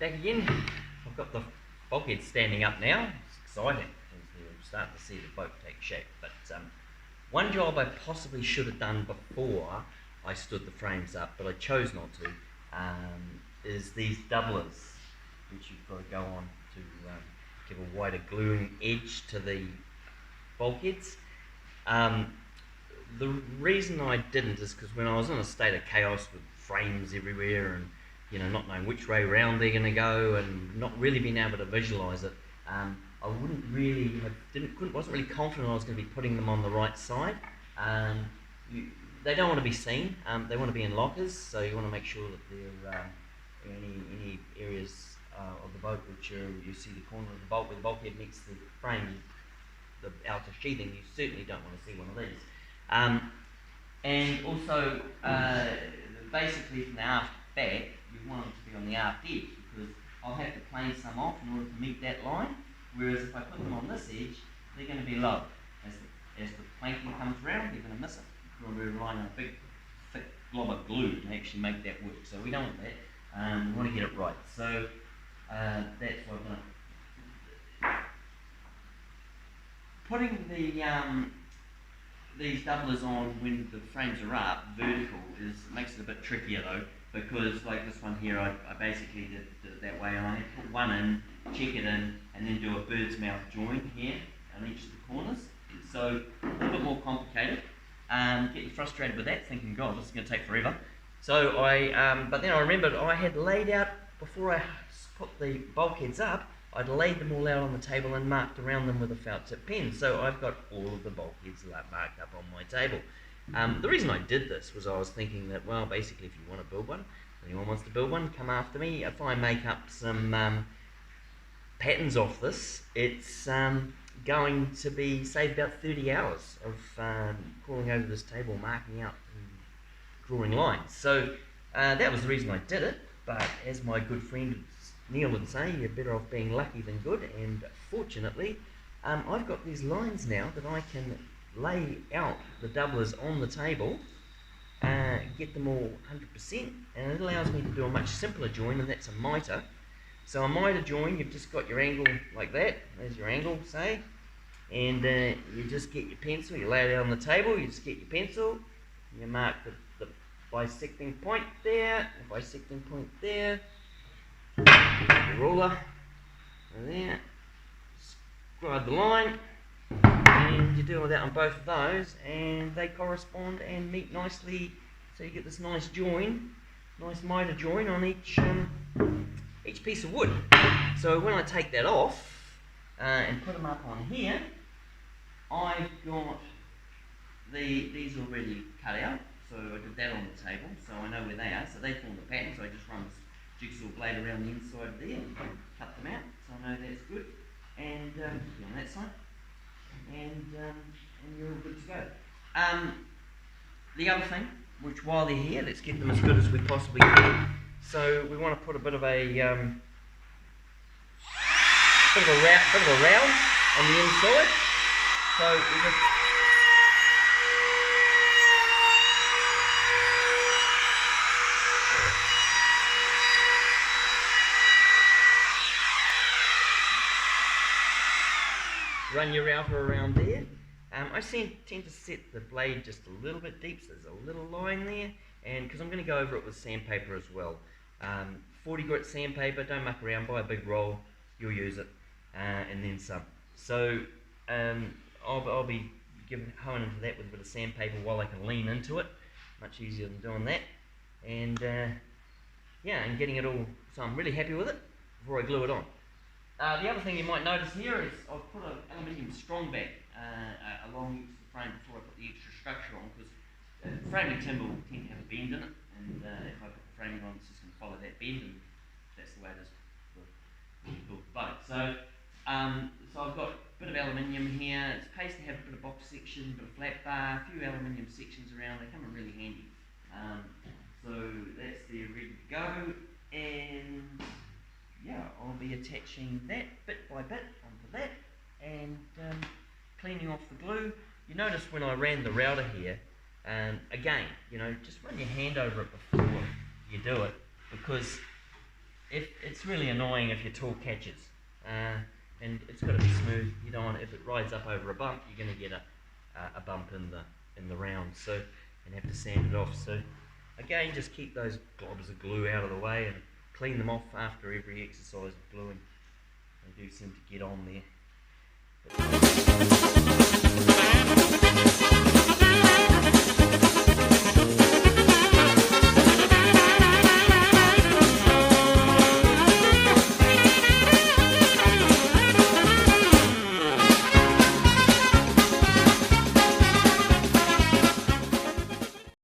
back again. I've got the bulkhead standing up now. It's exciting as we're starting to see the boat take shape. But one job I possibly should have done before I stood the frames up, but I chose not to, is these doublers, which you've got to go on to give a wider gluing edge to the bulkheads. The reason I didn't is because when I was in a state of chaos with frames everywhere and not knowing which way round they're going to go and not really being able to visualise it, I wasn't really confident I was going to be putting them on the right side. They don't want to be seen. They want to be in lockers, so you want to make sure that they're any areas of the boat which you see the corner of the bolt with the bulkhead next to the frame, the outer sheathing. You certainly don't want to see one of these. And also, basically from the aft back, you want them to be on the aft edge because I'll have to plane some off in order to meet that line. Whereas if I put them on this edge, they're going to be low. As the planking comes around, they're going to miss it. We're relying on a big, thick glob of glue to actually make that work. So we don't want that. We want to get it right. So that's what I'm going to. Putting these doublers on when the frames are up vertical makes it a bit trickier though, because like this one here, I basically did it that way, and I had to put one in, check it in, and then do a bird's mouth join here on each of the corners. So a little bit more complicated. Getting frustrated with that, thinking, God, this is going to take forever. So but then I remembered I had laid out, before I put the bulkheads up, I'd laid them all out on the table and marked around them with a felt tip pen. So I've got all of the bulkheads marked up on my table. The reason I did this was I was thinking that, well, basically if you want to build one, anyone wants to build one, come after me. If I make up some patterns off this, it's going to be save about 30 hours of crawling over this table, marking out and drawing lines. So that was the reason I did it, but as my good friend Neil would say, you're better off being lucky than good, and fortunately I've got these lines now that I can lay out the doublers on the table, get them all 100%, and it allows me to do a much simpler join, and that's a mitre. So a mitre join, you've just got your angle like that, there's your angle, say, and you just get your pencil, you lay it out on the table, you just get your pencil, you mark the bisecting point there, the bisecting point there, the ruler, and there, scribe the line, and you do all that on both of those, and they correspond and meet nicely, so you get this nice join, nice mitre join on each piece of wood. So when I take that off and put them up on here, I've got these already cut out, so I did that on the table, so I know where they are, so they form the pattern, so I just run this jigsaw blade around the inside there and cut them out, so I know that's good, and on that side, and you're all good to go. The other thing, which while they're here, let's get them as good as we possibly can. So we want to put a bit of a round on the inside. So we just run your router around there. I tend to set the blade just a little bit deep, so there's a little line there, and because I'm going to go over it with sandpaper as well. 40 grit sandpaper, don't muck around, buy a big roll, you'll use it, and then some. So I'll be honing into that with a bit of sandpaper while I can lean into it, much easier than doing that, and yeah, and getting it all, so I'm really happy with it before I glue it on. The other thing you might notice here is I've put an aluminium strong back along each of the frame before I put the extra structure on, because framing timber will tend to have a bend in it, and if I put the framing on, it's just going to follow that bend, and that's the way it is when you build the boat. So I've got a bit of aluminium here. It pays to have a bit of box section, a bit of flat bar, a few aluminium sections around. They come in really handy. So that's there ready to go, and yeah, I'll be attaching that bit by bit onto that and cleaning off the glue. You notice when I ran the router here, again, just run your hand over it before you do it, because if it's really annoying if your tool catches, and it's got to be smooth. You don't want, if it rides up over a bump, you're going to get a bump in the round, so, and have to sand it off. So again, just keep those globs of glue out of the way and clean them off after every exercise of gluing. They do seem to get on there.